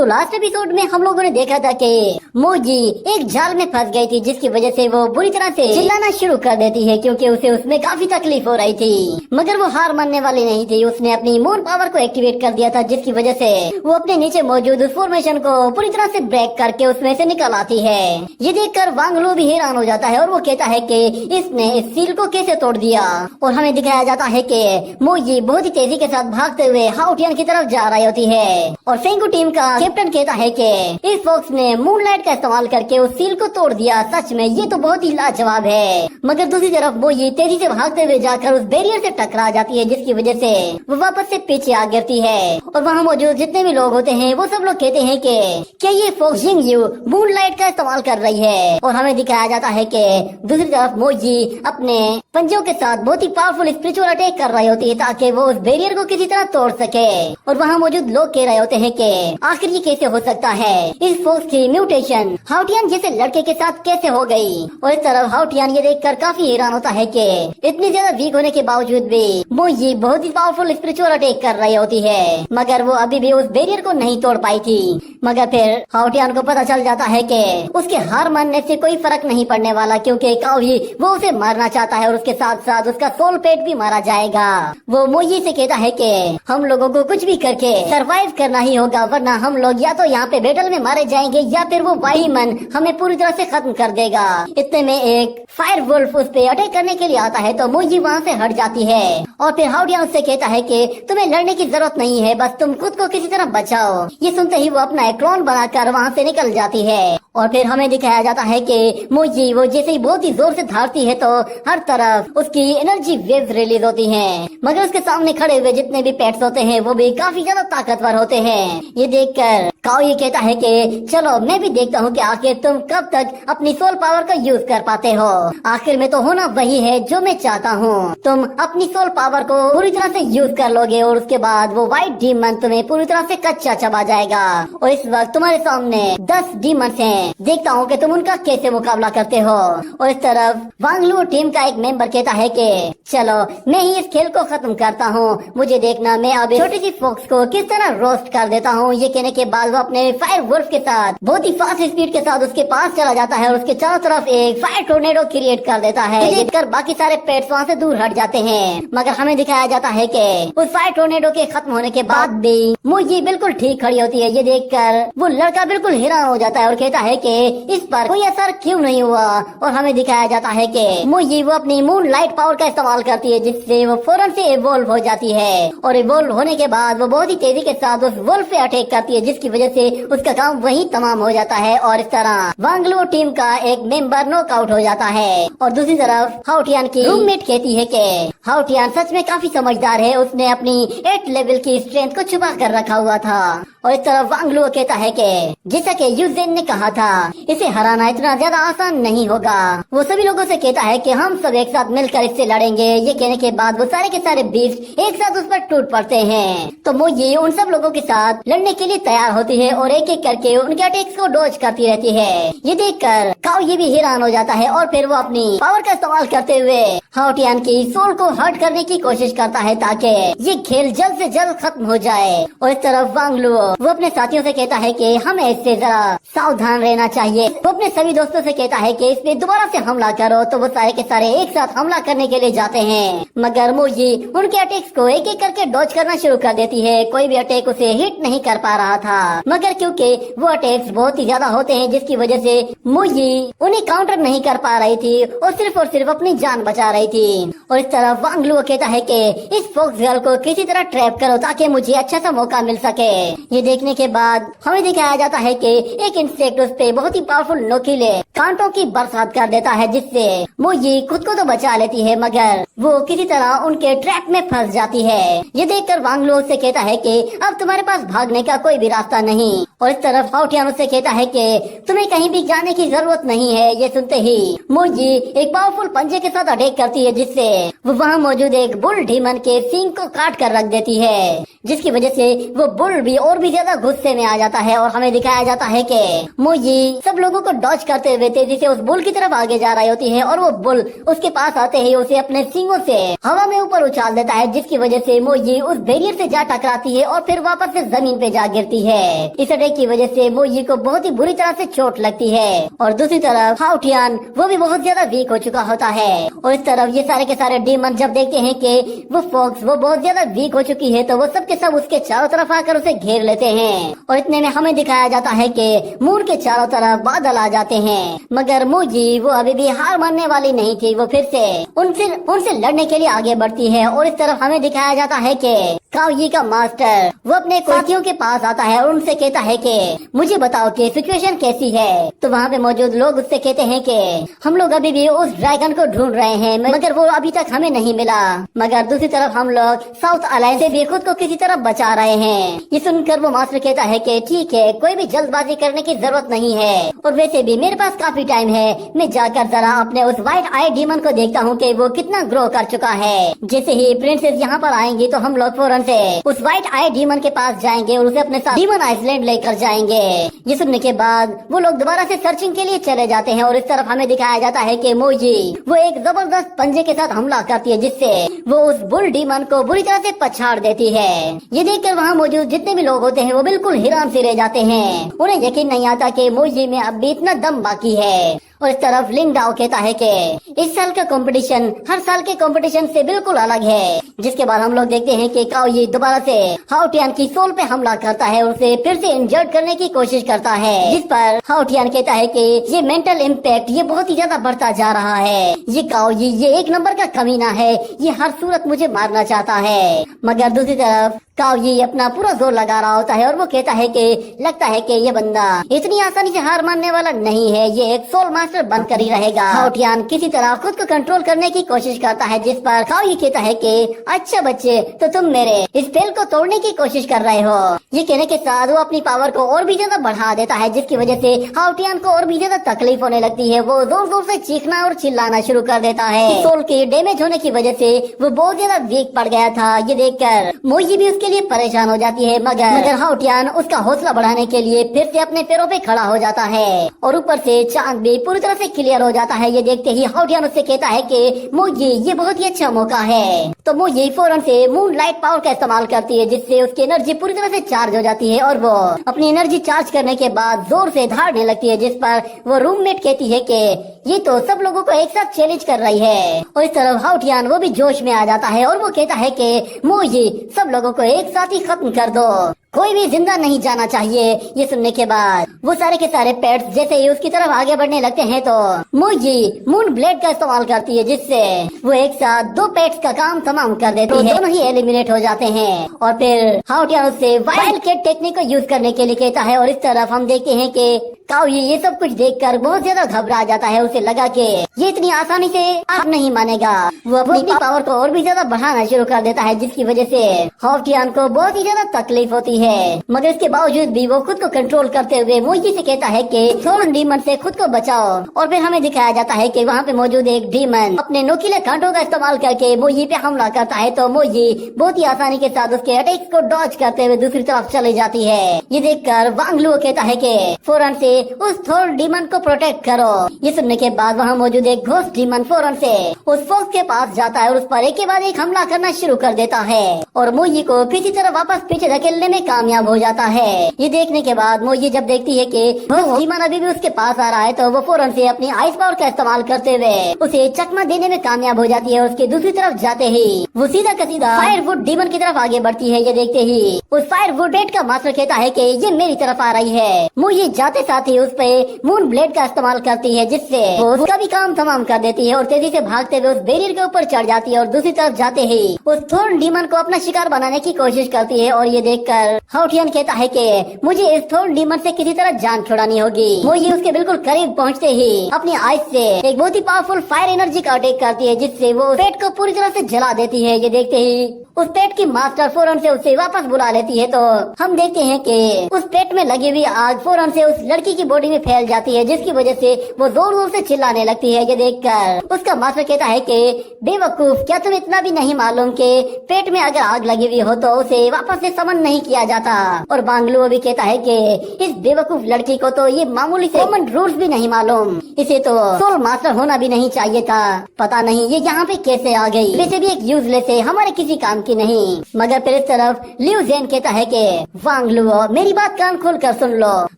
तो last episode में हम लोगों ने देखा था कि मोजी एक जाल में फंस गई थी, जिसकी वजह से वो बुरी तरह से चिल्लाना शुरू कर देती है क्योंकि उसे उसमें काफी तकलीफ हो रही थी। मगर वो हार मानने वाली नहीं थी। उसने अपनी मून पावर को एक्टिवेट कर दिया था, जिसकी वजह से वो अपने नीचे मौजूद उस फॉर्मेशन को पूरी तरह से ब्रेक करके उसमें से निकल आती है। ये देखकर वांग लू भी हैरान हो जाता है और वो कहता है कि इसने इस सील को कैसे तोड़ दिया। और हमें दिखाया जाता है कि मोजी बहुत ही तेजी के साथ भागते हुए हाउटियन की तरफ जा रही होती है और फेंगू टीम का कैप्टन कहता है कि इस फॉक्स ने मूनलाइट का इस्तेमाल करके उस सील को तोड़ दिया। सच में ये तो बहुत ही लाजवाब है। मगर दूसरी तरफ मोजी तेजी से भागते हुए जाकर उस बैरियर से टकरा जाती है, जिसकी वजह से वो वापस से पीछे आ गिरती है। और वहाँ मौजूद जितने भी लोग होते हैं वो सब लोग कहते हैं कि क्या ये फॉक्स जिंग यू मूनलाइट का इस्तेमाल कर रही है। और हमें दिखाया जाता है कि दूसरी तरफ मोजी अपने पंजों के साथ बहुत ही पावरफुल स्पिरिचुअल अटैक कर रही होती है ताकि वो उस बैरियर को किसी तरह तोड़ सके। और वहाँ मौजूद लोग कह रहे होते हैं कि आखिर ये कैसे हो सकता है, इस फोर्स की म्यूटेशन हाउटियन जैसे लड़के के साथ कैसे हो गई। और इस तरफ हाउटियन ये देखकर काफी हैरान होता है कि इतनी ज्यादा वीक होने के बावजूद भी मोजी बहुत ही पावरफुल स्पिरिचुअल अटैक कर रही होती है, मगर वो अभी भी उस बैरियर को नहीं तोड़ पाई थी। मगर फिर हाउटियन को पता चल जाता है कि उसके हार मानने से कोई फर्क नहीं पड़ने वाला, क्योंकि कावी वो उसे मारना चाहता है और उसके साथ साथ उसका सोल पेट भी मारा जाएगा। वो मोजी से कहता है कि हम लोगों को कुछ भी करके सरवाइव करना ही होगा, वरना हम लोग या तो यहाँ पे बैटल में मारे जाएंगे या फिर वो वाहीमन हमें पूरी तरह से खत्म कर देगा। इतने में एक फायर वुल्फ उस पे अटैक करने के लिए आता है तो मोजी वहाँ से हट जाती है और फिर हाउटियन उससे कहता है कि तुम्हें लड़ने की जरूरत नहीं है, बस तुम खुद को किसी तरह बचाओ। ये सुनते ही वो अपना एक क्लोन बनाकर वहाँ से निकल जाती है। और फिर हमें दिखाया जाता है कि मोजी वो जैसे ही बहुत ही जोर से धारती है तो हर तरफ उसकी एनर्जी वेव्स रिलीज होती हैं। मगर उसके सामने खड़े हुए जितने भी पेट्स होते हैं वो भी काफी ज्यादा ताकतवर होते हैं। ये देखकर काओ ये कहता है कि चलो मैं भी देखता हूँ कि आखिर तुम कब तक अपनी सोल पावर का यूज कर पाते हो। आखिर में तो होना वही है जो मैं चाहता हूँ। तुम अपनी सोल पावर को पूरी तरह से यूज कर लोगे और उसके बाद वो व्हाइट डीमन तुम्हें पूरी तरह से कच्चा चबा जाएगा। और इस वक्त तुम्हारे सामने 10 डीमंस हैं, देखता हूँ कि तुम उनका कैसे मुकाबला करते हो। और इस तरफ वांग लू टीम का एक मेंबर कहता है कि चलो मैं ही इस खेल को खत्म करता हूँ, मुझे देखना मैं अब छोटी सी फॉक्स को किस तरह रोस्ट कर देता हूँ। ये कहने के बाद वो अपने फायर वुल्फ के साथ बहुत ही फास्ट स्पीड के साथ उसके पास चला जाता है और उसके चारों तरफ एक फायर टोर्नेडो क्रिएट कर देता है। देखकर बाकी सारे पेट्स वहाँ से दूर हट जाते हैं। मगर हमें दिखाया जाता है कि उस फायर टोर्नेडो के खत्म होने के बाद भी मोजी बिल्कुल ठीक खड़ी होती है। ये देखकर वो लड़का बिल्कुल हैरान हो जाता है और कहता है कि इस पर कोई असर क्यों नहीं हुआ। और हमें दिखाया जाता है कि मोजी वो अपनी मून लाइट पावर का इस्तेमाल करती है, जिससे वो फौरन से इवोल्व हो जाती है। और इवोल्व होने के बाद वो बहुत ही तेजी के साथ उस वुल्फ पे अटैक करती है, जिसकी वजह से उसका काम वहीं तमाम हो जाता है। और इस तरह वांग लू टीम का एक मेंबर नॉकआउट हो जाता है। और दूसरी तरफ हाउटियन की रूममेट कहती है कि हाउटियन सच में काफी समझदार है, उसने अपनी 8 लेवल की स्ट्रेंथ को छुपा कर रखा हुआ था। और इस तरफ वांग लू कहता है कि जैसा कि यूजेन ने कहा था इसे हराना इतना ज्यादा आसान नहीं होगा। वो सभी लोगों से कहता है कि हम सब एक साथ मिलकर इससे लड़ेंगे। ये कहने के बाद वो सारे के सारे बीस्ट एक साथ उस पर टूट पड़ते हैं। तो मोजी उन सब लोगों के साथ लड़ने के लिए तैयार होती है और एक एक करके उनके अटैक्स को डॉज करती रहती है। ये देखकर काओ ये भी हैरान हो जाता है और फिर वो अपनी पावर का इस्तेमाल करते हुए हाउटियन की सोल को हर्ट करने की कोशिश करता है ताकि ये खेल जल्द से जल्द खत्म हो जाए। और इस तरफ वांग लू वो अपने साथियों से कहता है कि हमें इससे जरा सावधान रहना चाहिए। वो अपने सभी दोस्तों से कहता है कि इस पे दोबारा से हमला करो। तो वो सारे के सारे एक साथ हमला करने के लिए जाते हैं, मगर मोजी उनके अटैक्स को एक एक करके डॉज करना शुरू कर देती है। कोई भी अटैक उसे हिट नहीं कर पा रहा था, मगर क्योंकि वो अटैक्स बहुत ही ज्यादा होते हैं जिसकी वजह से मोजी उन्हें काउंटर नहीं कर पा रही थी और सिर्फ अपनी जान बचा रही थी। और इस तरफ वांग लू कहता है कि इस फॉक्स गर्ल को किसी तरह ट्रैप करो ताकि मुझे अच्छा सा मौका मिल सके। ये देखने के बाद हमें दिखाया जाता है कि एक इंसेक्ट उस पे बहुत ही पावरफुल नोकीले कांटों की बरसात कर देता है, जिससे मोजी खुद को तो बचा लेती है मगर वो किसी तरह उनके ट्रैप में फंस जाती है। ये देखकर वांग लू उससे कहता है कि अब तुम्हारे पास भागने का कोई भी रास्ता नहीं। और इस तरफ हाउटियन उससे कहता है कि तुम्हें कहीं भी जाने की जरूरत नहीं है। ये सुनते ही मोजी एक पावरफुल पंजे के साथ अटैक करती है, जिससे वो वहाँ मौजूद एक बुल डीमन के सींग को काट कर रख देती है, जिसकी वजह से वो बुल भी और भी ज्यादा गुस्से में आ जाता है। और हमें दिखाया जाता है कि मोजी सब लोगों को डॉज करते हुए तेजी से उस बुल की तरफ आगे जा रही होती है और वो बुल उसके पास आते ही उसे अपने सींगों से हवा में ऊपर उछाल देता है, जिसकी वजह से मोजी उस बैरियर से जा टकराती है और फिर वापस से जमीन पे जा गिरती है। है। इस अटैक की वजह से मोजी को बहुत ही बुरी तरह से चोट लगती है और दूसरी तरफ हाउटियान वो भी बहुत ज्यादा वीक हो चुका होता है। और इस तरफ ये सारे के सारे डीमन जब देखते हैं कि वो फॉक्स वो बहुत ज्यादा वीक हो चुकी है तो वो सब के सब उसके चारों तरफ आकर उसे घेर लेते हैं। और इतने में हमें दिखाया जाता है कि मून के चारों तरफ बादल आ जाते हैं, मगर मोजी वो अभी भी हार मानने वाली नहीं थी। वो फिर से उनसे लड़ने के लिए आगे बढ़ती है। और इस तरफ हमें दिखाया जाता है कि काओयी का मास्टर वो अपने साथियों के पास आता है और उनसे कहता है कि मुझे बताओ कि सिचुएशन कैसी है। तो वहाँ पे मौजूद लोग उससे कहते हैं कि हम लोग अभी भी उस ड्रैगन को ढूंढ रहे हैं, मगर वो अभी तक हमें नहीं मिला। मगर दूसरी तरफ हम लोग साउथ अलायंस से भी खुद को किसी तरह बचा रहे हैं। ये सुनकर वो मास्टर कहता है कि ठीक है, कोई भी जल्दबाजी करने की जरूरत नहीं है और वैसे भी मेरे पास काफी टाइम है। मैं जाकर जरा अपने उस व्हाइट आई डीमन को देखता हूँ कि वो कितना ग्रो कर चुका है। जैसे ही प्रिंसेस यहाँ पर आएंगी तो हम लोग फौरन से उस व्हाइट आई डीमन के पास जाएंगे और उसे अपने साथ डीमन आइसलैंड लेकर जाएंगे। ये सुनने के बाद वो लोग दोबारा से सर्चिंग के लिए चले जाते हैं। और इस तरफ हमें दिखाया जाता है कि मोजी वो एक जबरदस्त पंजे के साथ हमला करती है जिससे वो उस बुल डीमन को बुरी तरह से पछाड़ देती है। ये देखकर वहाँ मौजूद जितने भी लोग होते हैं वो बिल्कुल हैरान से रह जाते हैं। उन्हें यकीन नहीं आता कि मोजी में अब भी इतना दम बाकी है। और इस तरफ लिंग डाओ कहता है कि इस साल का कंपटीशन हर साल के कंपटीशन से बिल्कुल अलग है। जिसके बाद हम लोग देखते हैं कि काओयी दोबारा से हाउटियान की सोल पे हमला करता है और उसे फिर से इंजर्ड करने की कोशिश करता है, जिस पर हाउटियान कहता है कि ये मेंटल इम्पैक्ट ये बहुत ही ज्यादा बढ़ता जा रहा है। ये काओयी ये एक नंबर का कमीना है, ये हर सूरत मुझे मारना चाहता है। मगर दूसरी तरफ काओयी अपना पूरा जोर लगा रहा होता है और वो कहता है कि लगता है कि ये बंदा इतनी आसानी से हार मानने वाला नहीं है, ये एक सोल मास्टर बनकर ही रहेगा। हाउटियान किसी तरह खुद को कंट्रोल करने की कोशिश करता है, जिस पर काओयी कहता है कि अच्छा बच्चे, तो तुम मेरे इस स्पेल को तोड़ने की कोशिश कर रहे हो। ये कहने के साथ वो अपनी पावर को और भी ज्यादा बढ़ा देता है, जिसकी वजह से हाउटियान को और भी ज्यादा तकलीफ होने लगती है। वो जोर जोर से चीखना और चिल्लाना शुरू कर देता है। सोल के डैमेज होने की वजह से वो बहुत ज्यादा वीक पड़ गया था। ये देखकर मोजी भी उसके लिए परेशान हो जाती है, मगर हाउटियान उसका हौसला बढ़ाने के लिए फिर से अपने पैरों पे खड़ा हो जाता है और ऊपर से चांद भी पूरी तरह से क्लियर हो जाता है। ये देखते ही हाउटियान उससे कहता है कि मोजी ये बहुत ही अच्छा मौका है। तो मोजी फौरन से मून लाइट पावर का इस्तेमाल करती है, जिससे उसकी एनर्जी पूरी तरह से चार्ज हो जाती है और वो अपनी एनर्जी चार्ज करने के बाद जोर से दहाड़ने लगती है, जिस पर वो रूममेट कहती है कि ये तो सब लोगों को एक साथ चैलेंज कर रही है। और इस तरफ हाउटियान वो भी जोश में आ जाता है और वो कहता है कि मोजी सब लोगों को एक साथ ही खत्म कर दो, कोई भी जिंदा नहीं जाना चाहिए। ये सुनने के बाद वो सारे के सारे पेट्स जैसे ही उसकी तरफ आगे बढ़ने लगते हैं तो मोजी मून ब्लेड का इस्तेमाल करती है, जिससे वो एक साथ दो पेट्स का काम तमाम कर देती है। दोनों ही एलिमिनेट हो जाते हैं और फिर हाउटियान उससे वाइल्ड कैट टेक्निक को यूज करने के लिए कहता है। और इस तरफ हम देखते हैं कि काओयी ये सब कुछ देखकर बहुत ज्यादा घबरा जाता है। उसे लगा कि ये इतनी आसानी से आप नहीं मानेगा। वो अपनी पावर को और भी ज्यादा बढ़ाना शुरू कर देता है, जिसकी वजह से हाउटियान को बहुत ही ज्यादा तकलीफ होती है। मगर इसके बावजूद भी वो खुद को कंट्रोल करते हुए मोजी से कहता है कि सोलन डीमन से खुद को बचाओ। और फिर हमें दिखाया जाता है कि वहाँ पे मौजूद एक डीमन अपने नोकीले कांटों का इस्तेमाल करके मोजी पे हमला करता है। तो मोजी बहुत ही आसानी के साथ उसके अटैक्स को डॉज करते हुए दूसरी तरफ चली जाती है। ये देखकर वांग लुओ कहता है कि फौरन से उस थोर डीमन को प्रोटेक्ट करो। ये सुनने के बाद वहाँ मौजूद एक घोस्ट डीमन फौरन से उस फॉक्स के पास जाता है और उस पर एक के बाद एक हमला करना शुरू कर देता है और मोजी को किसी तरह वापस पीछे धकेलने में कामयाब हो जाता है। ये देखने के बाद मोजी जब देखती है कि डीमन अभी भी उसके पास आ रहा है तो वो फौरन से अपनी आइस पावर का इस्तेमाल करते हुए उसे चकमा देने में कामयाब हो जाती है। उसके दूसरी तरफ जाते ही वो सीधा का सीधा फायरवुड डीमन की तरफ आगे बढ़ती है। ये देखते ही उस फायरवुड रेड का मास्टर कहता है कि ये मेरी तरफ आ रही है। मोजी जाते साथ ही उस पे मून ब्लेड का इस्तेमाल करती है, जिससे वो उसका भी काम तमाम कर देती है और तेजी से भागते हुए उस बैरियर के ऊपर चढ़ जाती है और दूसरी तरफ जाते ही उस थोर्न डीमन को अपना शिकार बनाने की कोशिश करती है। और ये देखकर हाउटियान कहता है कि मुझे इस थोर्न डीमन से किसी तरह जान छुड़ानी होगी। मोजी उसके बिल्कुल करीब पहुँचते ही अपनी आइस से एक बहुत ही पावरफुल फायर एनर्जी का अटैक करती है, जिससे वो पेट को पूरी तरह से जला देती है। ये देखते ही उस पेट की मास्टर फौरन से उसे वापस बुला लेती है। तो हम देखते हैं कि उस पेट में लगी हुई आग फौरन से उस लड़की की बॉडी में फैल जाती है, जिसकी वजह से वो जोर जोर से चिल्लाने लगती है। ये देखकर उसका मास्टर कहता है कि बेवकूफ, क्या तुम्हें इतना भी नहीं मालूम कि पेट में अगर आग लगी हुई हो तो उसे वापस से समन नहीं किया जाता। और बांग्लू भी कहता है कि इस बेवकूफ लड़की को तो ये मामूली से कॉमन रूल्स भी नहीं मालूम, इसे तो सोल मास्टर होना भी नहीं चाहिए था, पता नहीं ये यहाँ पे कैसे आ गई, वैसे भी एक यूजलेस है, हमारे किसी काम की नहीं। मगर फिर इस तरफ लिu जेन कहता है कि वांगलू मेरी बात कान खोल कर सुन लो,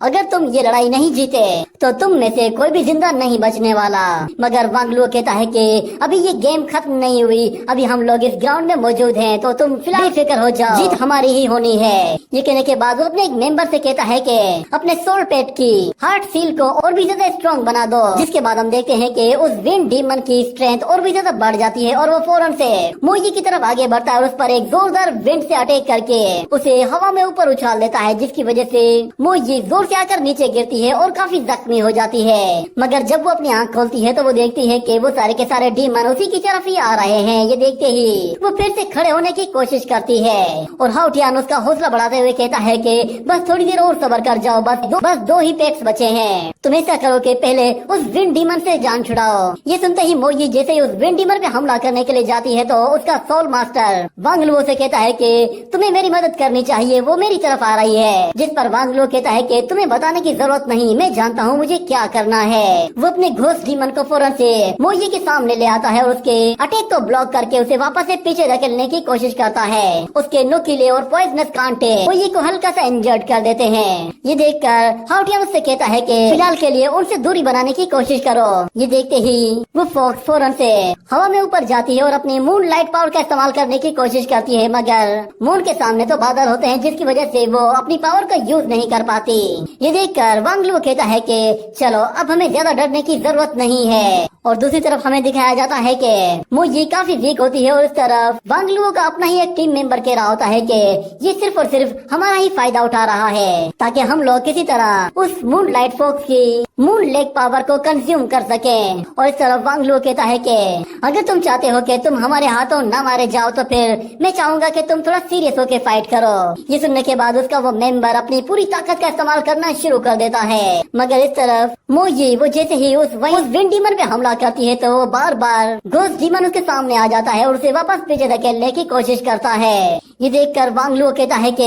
अगर तुम ये लड़ाई नहीं जीते तो तुम में से कोई भी जिंदा नहीं बचने वाला। मगर वांगलू कहता है कि अभी ये गेम खत्म नहीं हुई, अभी हम लोग इस ग्राउंड में मौजूद हैं, तो तुम फिलहाल बेफिक्र हो जाओ, जीत हमारी ही होनी है। ये कहने के बाद वो अपने एक मेंबर से कहता है कि अपने सोल पेट की हार्ट सील को और भी ज्यादा स्ट्रॉन्ग बना दो। जिसके बाद हम देखते हैं कि उस विंड डीमन की स्ट्रेंथ और भी ज्यादा बढ़ जाती है और वो फौरन से मोजी की तरफ आगे बढ़ता है और उस पर एक जोरदार विंड से अटैक करके उसे हवा में ऊपर उछाल देता है, जिसकी वजह से मोजी जोर से आकर नीचे गिरती है और काफी जख्मी हो जाती है। मगर जब वो अपनी आंख खोलती है तो वो देखती है कि वो सारे के सारे डीमन उसी की तरफ ही आ रहे हैं। ये देखते ही वो फिर से खड़े होने की कोशिश करती है और हाउटियान उसका हौसला बढ़ाते हुए कहता है कि बस थोड़ी देर और सब्र कर जाओ, बस दो ही पेक्स बचे हैं, तुम ऐसा करो कि पहले उस विंड डीमन से जान छुड़ाओ। ये सुनते ही मोजी जैसे ही उस विंड डीमन पे हमला करने के लिए जाती है तो उसका सोल मास्टर वांगलू से कहता है कि तुम्हें मेरी मदद करनी चाहिए, वो मेरी तरफ आ रही है। जिस पर वांगलू कहता है कि तुम्हें बताने की जरूरत नहीं, मैं जानता हूँ मुझे क्या करना है। वो अपने घोस्ट डीमन को फौरन से मोजी के सामने ले आता है और उसके अटैक को ब्लॉक करके उसे वापस से पीछे धकेलने की कोशिश करता है। उसके नुकीले और पॉइजनस कांटे मोजी को हल्का सा इंजर्ड कर देते हैं। ये देखकर हाउटियन उससे कहता है कि फिलहाल के लिए उनसे दूरी बनाने की कोशिश करो। ये देखते ही वो फॉक्स फौरन से हवा में ऊपर जाती है और अपनी मून लाइट पावर का इस्तेमाल करने की कोशिश करती है, मगर मून के सामने तो बादल होते हैं जिसकी वजह से वो अपनी पावर का यूज नहीं कर पाती। ये देखकर वांगलू कहता है कि चलो अब हमें ज्यादा डरने की जरूरत नहीं है। और दूसरी तरफ हमें दिखाया जाता है कि मोजी काफी वीक होती है और इस तरफ वांगलू का अपना ही एक टीम मेंबर कह रहा होता है कि ये सिर्फ और सिर्फ हमारा ही फायदा उठा रहा है ताकि हम लोग किसी तरह उस मून लाइट फोक्स की मून लेक पावर को कंज्यूम कर सकें। और इस तरफ वांगलू कहता है कि अगर तुम चाहते हो कि तुम हमारे हाथों न मारे जाओ तो फिर मैं चाहूंगा कि तुम थोड़ा सीरियस होकर फाइट करो। ये सुनने के बाद उसका वो मेंबर अपनी पूरी ताकत का इस्तेमाल करना शुरू कर देता है। मगर इस तरफ मोजी वो जैसे ही उस विंड डीमन पे हमला करती है तो वो बार बार घोस्ट डीमन उसके सामने आ जाता है और उसे वापस पीछे धकेलने की कोशिश करता है। ये देखकर वांगलू कहता है कि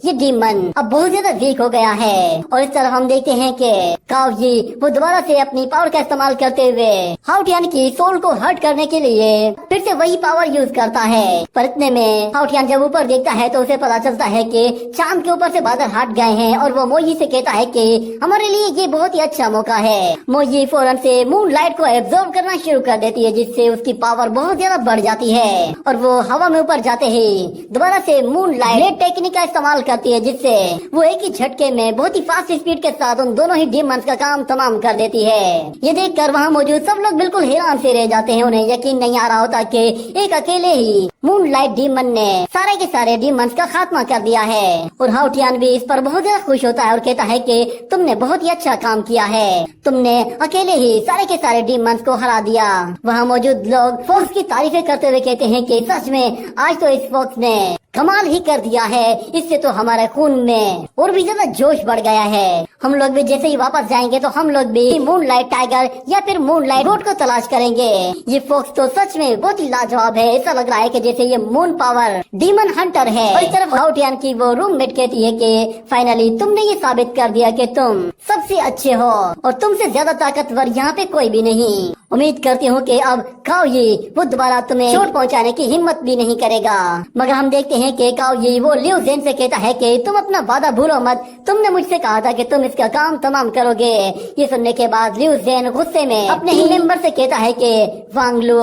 ये डीमन अब बहुत ज्यादा वीक हो गया है। और इस तरफ हम देखते हैं कि कावजी वो दोबारा से अपनी पावर का इस्तेमाल करते हुए हाउटियान की सोल को हर्ट करने के लिए फिर से वही पावर यूज करता है। पर इतने में हाउटियान जब ऊपर देखता है तो उसे पता चलता है कि चांद के ऊपर से बादल हट गए हैं और वो मोजी से कहता है कि हमारे लिए ये बहुत ही अच्छा मौका है। मोजी फौरन से मून लाइट को एब्जॉर्ब करना शुरू कर देती है जिससे उसकी पावर बहुत ज्यादा बढ़ जाती है और वो हवा में ऊपर जाते ही दोबारा से मून लाइट टेक्निक का इस्तेमाल करती है जिससे वो एक ही झटके में बहुत ही फास्ट स्पीड के साथ उन दोनों ही डीमंस का काम तमाम कर देती है। ये देखकर वहाँ मौजूद सब लोग बिल्कुल हैरान से रह जाते हैं, उन्हें यकीन नहीं आ रहा होता कि एक अकेले ही मून लाइट डीमन ने सारे के सारे डीमंस का खात्मा कर दिया है। और हाउटियान भी इस पर बहुत ज्यादा खुश होता है और कहता है कि तुमने बहुत ही अच्छा काम किया है, तुमने अकेले ही सारे के सारे डीमंस को हरा दिया। वहाँ मौजूद लोग फोक्स की तारीफें करते हुए कहते हैं कि सच में आज तो इस फोक्स ने कमाल ही कर दिया है, इससे तो हमारे खून में और भी ज्यादा जोश बढ़ गया है। हम लोग भी जैसे ही वापस जाएंगे तो हम लोग भी मून लाइट टाइगर या फिर मून लाइट गोट को तलाश करेंगे। ये फोक्स तो सच में बहुत ही लाजवाब है, ऐसा लग रहा है कि जैसे ये मून पावर डीमन हंटर है। और इस तरफ हाउटियान की वो रूममेट कहती है कि फाइनली तुमने ये साबित कर दिया कि तुम सबसे अच्छे हो और तुमसे ज्यादा ताकतवर यहाँ पे कोई भी नहीं। उम्मीद करती हूँ कि अब काओजी वो दोबारा तुम्हें चोट पहुँचाने की हिम्मत भी नहीं करेगा। मगर हम देखते हैं कि काओजी वो लिu जेन से कहता है कि तुम अपना वादा भूलो मत, तुमने मुझसे कहा था कि तुम इसका काम तमाम करोगे। ये सुनने के बाद लिu जेन गुस्से में अपने ही मेंबर से कहता है कि वांगलू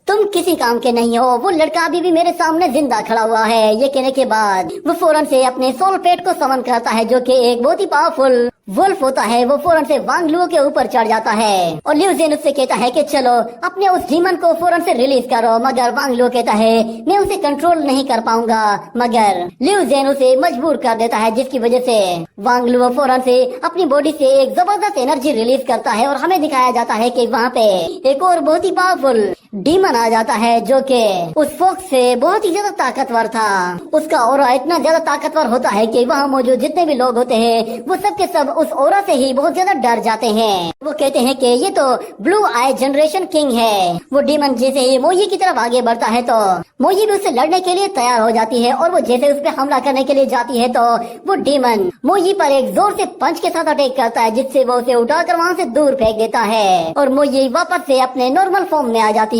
तुम किसी काम के नहीं हो, वो लड़का अभी भी मेरे सामने जिंदा खड़ा हुआ है। ये कहने के बाद वो फौरन से अपने सोल पेट को समन करता है जो कि एक बहुत ही पावरफुल वुल्फ होता है। वो फौरन से वांगलू के ऊपर चढ़ जाता है और लिu जेन उससे कहता है कि चलो अपने उस डीमन को फौरन से रिलीज करो। मगर वांगलू कहता है मैं उसे कंट्रोल नहीं कर पाऊंगा। मगर लिu जेन उसे मजबूर कर देता है जिसकी वजह से वांगलू फौरन से अपनी बॉडी से एक जबरदस्त एनर्जी रिलीज करता है और हमें दिखाया जाता है कि वहाँ पे एक और बहुत ही पावरफुल डीमन आ जाता है जो कि उस फॉक्स से बहुत ही ज्यादा ताकतवर था। उसका ऑरा इतना ज्यादा ताकतवर होता है कि वहाँ मौजूद जितने भी लोग होते हैं वो सब के सब उस ऑरा से ही बहुत ज्यादा डर जाते हैं। वो कहते हैं कि ये तो ब्लू आई जनरेशन किंग है। वो डीमन जैसे ही मोई की तरफ आगे बढ़ता है तो मोई भी उससे लड़ने के लिए तैयार हो जाती है और वो जैसे उस पर हमला करने के लिए जाती है तो वो डीमन मोई पर एक जोर से पंच के साथ अटैक करता है, जिससे वो उसे उठाकर वहाँ से दूर फेंक देता है और मोई वापस से अपने नॉर्मल फॉर्म में आ जाती है।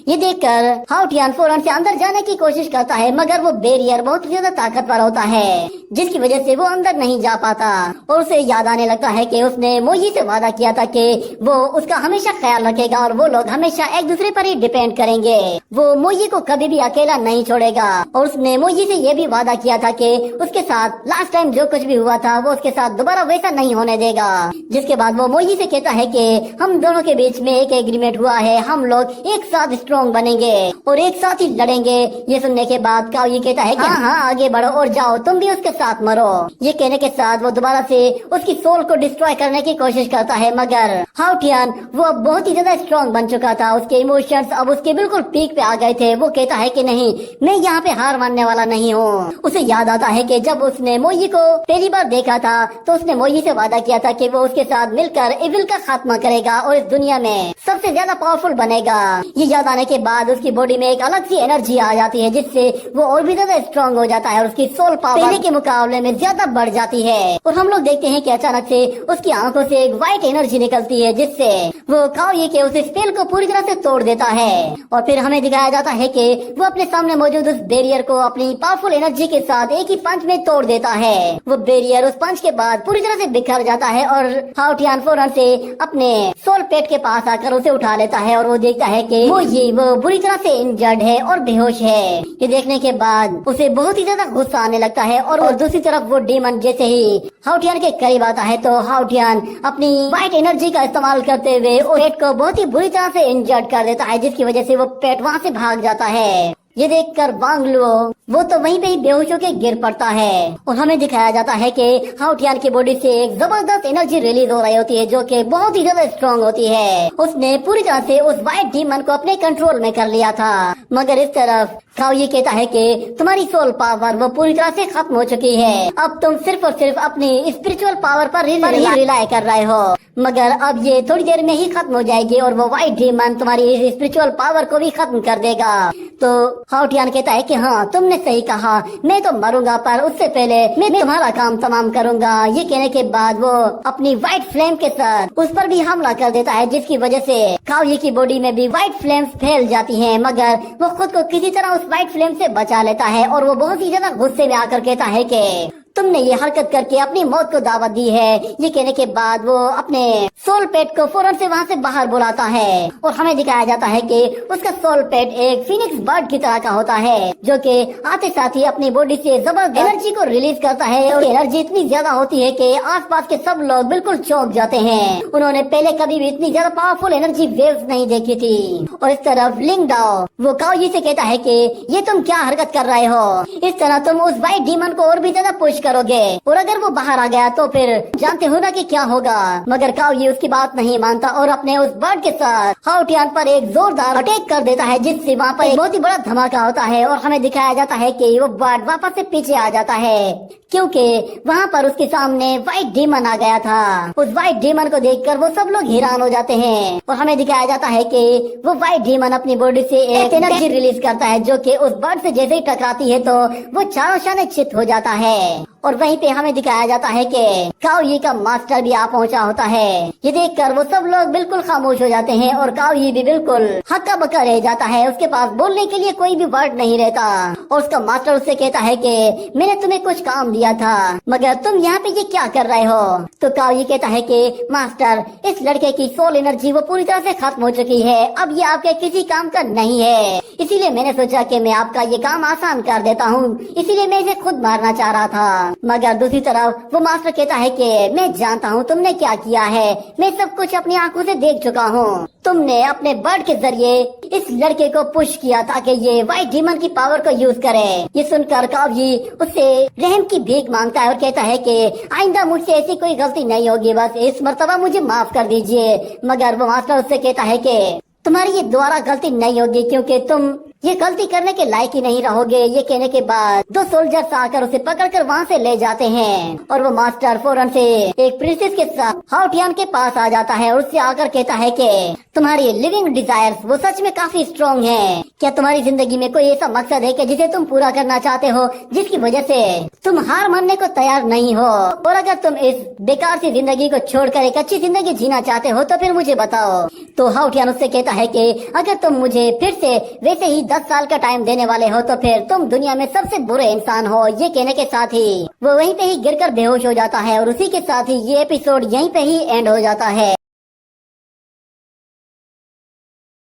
ये देखकर हाउटियान फौरन से अंदर जाने की कोशिश करता है, मगर वो बैरियर बहुत ज्यादा ताकतवर होता है जिसकी वजह से वो अंदर नहीं जा पाता और उसे याद आने लगता है कि उसने मोई से वादा किया था कि वो उसका हमेशा ख्याल रखेगा और वो लोग हमेशा एक दूसरे पर ही डिपेंड करेंगे। वो मोई को कभी भी अकेला नहीं छोड़ेगा और उसने मोई से ये भी वादा किया था कि उसके साथ लास्ट टाइम जो कुछ भी हुआ था वो उसके साथ दोबारा वैसा नहीं होने देगा। जिसके बाद वो मोई से कहता है कि हम दोनों के बीच में एक एग्रीमेंट हुआ है, हम लोग एक साथ स्ट्रॉन्ग बनेंगे और एक साथ ही लड़ेंगे। ये सुनने के बाद काओ ये कहता है कि हाँ आगे बढ़ो और जाओ, तुम भी उसके साथ मरो। ये कहने के साथ वो दोबारा से उसकी सोल को डिस्ट्रॉय करने की कोशिश करता है, मगर हाउटियान वो अब बहुत ही ज्यादा स्ट्रॉन्ग बन चुका था। उसके इमोशंस अब उसके बिल्कुल पीक पे आ गए थे। वो कहता है कि नहीं, मैं यहाँ पे हार मानने वाला नहीं हूँ। उसे याद आता है कि जब उसने मोई को पहली बार देखा था तो उसने मोई से वादा किया था कि वो उसके साथ मिलकर इविल का खात्मा करेगा और इस दुनिया में सबसे ज्यादा पावरफुल बनेगा। ये याद आने के बाद उसकी बॉडी में एक अलग सी एनर्जी आ जाती है जिससे वो और भी ज्यादा स्ट्रॉन्ग हो जाता है और उसकी सोल पावर पहले के मुकाबले में ज्यादा बढ़ जाती है। और हम लोग देखते हैं कि अचानक से उसकी आंखों से एक व्हाइट एनर्जी निकलती है जिससे वो काओये के उस स्पेल को पूरी तरह से तोड़ देता है। और फिर हमें दिखाया जाता है कि वो अपने सामने मौजूद उस बैरियर को अपनी पावरफुल एनर्जी के साथ एक ही पंच में तोड़ देता है। वो बैरियर उस पंच के बाद पूरी तरह से बिखर जाता है और हाउटियान फौरन से अपने सोल पेट के पास आकर उसे उठा लेता है और वो देखता है कि वो बुरी तरह से इंजर्ड है और बेहोश है। ये देखने के बाद उसे बहुत ही ज्यादा गुस्सा आने लगता है और दूसरी तरफ वो डीमन जैसे ही हाउटियान के करीब आता है तो हाउटियान अपनी व्हाइट एनर्जी का इस्तेमाल करते हुए उस पेट को बहुत ही बुरी तरह से इंजर्ड कर देता है, जिसकी वजह से वो पेट वहाँ से भाग जाता है। ये देखकर वांग लुओ वो तो वहीं पे ही बेहोश होकर गिर पड़ता है और हमें दिखाया जाता है कि हाउटियान की बॉडी से एक जबरदस्त एनर्जी रिलीज हो रही होती है जो कि बहुत ही ज्यादा स्ट्रॉन्ग होती है। उसने पूरी तरह से उस व्हाइट डीमन को अपने कंट्रोल में कर लिया था, मगर इस तरफ काओ ये कहता है कि तुम्हारी सोल पावर वो पूरी तरह से खत्म हो चुकी है। अब तुम सिर्फ और सिर्फ अपनी स्पिरिचुअल पावर पर रिलाई कर रहे हो, मगर अब ये थोड़ी देर में ही खत्म हो जाएगी और वो व्हाइट डीमन तुम्हारी स्पिरिचुअल पावर को भी खत्म कर देगा। तो हाउटियान कहता है कि हाँ तुमने सही कहा, मैं तो मरूंगा पर उससे पहले मैं तुम्हारा काम तमाम करूंगा। ये कहने के बाद वो अपनी व्हाइट फ्लेम के साथ उस पर भी हमला कर देता है, जिसकी वजह से काओये की बॉडी में भी व्हाइट फ्लेम्स फैल जाती हैं, मगर वो खुद को किसी तरह उस व्हाइट फ्लेम से बचा लेता है और वो बहुत ही ज्यादा गुस्से में आकर कहता है कि तुमने ये हरकत करके अपनी मौत को दावत दी है। ये कहने के बाद वो अपने सोल पेट को फौरन से वहाँ से बाहर बुलाता है और हमें दिखाया जाता है कि उसका सोल पेट एक फिनिक्स बर्ड की तरह का होता है जो कि आते साथ ही अपनी बॉडी से जबरदस्त एनर्जी को रिलीज करता है और एनर्जी इतनी ज्यादा होती है कि आसपास के सब लोग बिल्कुल चौंक जाते हैं। उन्होंने पहले कभी भी इतनी ज्यादा पावरफुल एनर्जी वेव्स नहीं देखी थी। और इस तरफ लिंग डाओ वो काओये से कहता है कि ये तुम क्या हरकत कर रहे हो, इस तरह तुम उस व्हाइट डीमन को और भी ज्यादा पुश करोगे और अगर वो बाहर आ गया तो फिर जानते हो ना कि क्या होगा। मगर काओये उसकी बात नहीं मानता और अपने उस बर्ड के साथ हाउटियान पर एक जोरदार अटैक कर देता है, जिससे वहाँ पर एक बहुत ही बड़ा धमाका होता है और हमें दिखाया जाता है कि वो बर्ड वापस से पीछे आ जाता है क्योंकि वहाँ पर उसके सामने व्हाइट डीमन आ गया था। उस व्हाइट डीमन को देखकर वो सब लोग हैरान हो जाते हैं और हमें दिखाया जाता है कि वो व्हाइट डीमन अपनी बॉडी से एक एनर्जी रिलीज करता है जो कि उस बर्ड से जैसे ही टकराती है तो वो चारों शाने चित हो जाता है। और वहीं पे हमें दिखाया जाता है कि काओये का मास्टर भी आ पहुंचा होता है। ये देखकर वो सब लोग बिल्कुल खामोश हो जाते हैं और काओये भी बिल्कुल हक्का बक्का रह जाता है, उसके पास बोलने के लिए कोई भी वर्ड नहीं रहता। और उसका मास्टर उससे कहता है कि मैंने तुम्हें कुछ काम दिया था मगर तुम यहाँ पे ये क्या कर रहे हो। तो काओये कहता है कि मास्टर इस लड़के की सोल एनर्जी वो पूरी तरह से खत्म हो चुकी है, अब ये आपके किसी काम का नहीं है, इसीलिए मैंने सोचा कि मैं आपका ये काम आसान कर देता हूँ, इसीलिए मैं इसे खुद मारना चाह रहा था। मगर दूसरी तरफ वो मास्टर कहता है कि मैं जानता हूँ तुमने क्या किया है, मैं सब कुछ अपनी आंखों से देख चुका हूँ। तुमने अपने बर्ड के जरिए इस लड़के को पुश किया ताकि ये व्हाइट डीमन की पावर को यूज करे। ये सुनकर काओये उससे रहम की भीख मांगता है और कहता है कि आइंदा मुझसे ऐसी कोई गलती नहीं होगी, बस इस मर्तबा मुझे माफ कर दीजिए। मगर वो मास्टर उससे कहता है कि तुम्हारी ये दोबारा गलती नहीं होगी, क्योंकि तुम ये गलती करने के लायक ही नहीं रहोगे। ये कहने के बाद दो सोल्जर्स आकर उसे पकड़कर वहाँ से ले जाते हैं और वो मास्टर फौरन से एक प्रिंसेस के साथ हाउटियान के पास आ जाता है और उससे आकर कहता है कि तुम्हारी लिविंग डिजायर्स वो सच में काफी स्ट्रॉन्ग है। क्या तुम्हारी जिंदगी में कोई ऐसा मकसद है कि जिसे तुम पूरा करना चाहते हो, जिसकी वजह से तुम हार मानने को तैयार नहीं हो? और अगर तुम इस बेकार सी जिंदगी को छोड़कर एक अच्छी जिंदगी जीना चाहते हो तो फिर मुझे बताओ। तो हाउटियान उससे कहता है कि अगर तुम मुझे फिर से वैसे ही 10 साल का टाइम देने वाले हो तो फिर तुम दुनिया में सबसे बुरे इंसान हो। ये कहने के साथ ही वो वहीं पे ही गिरकर बेहोश हो जाता है और उसी के साथ ही ये एपिसोड यहीं पे ही एंड हो जाता है।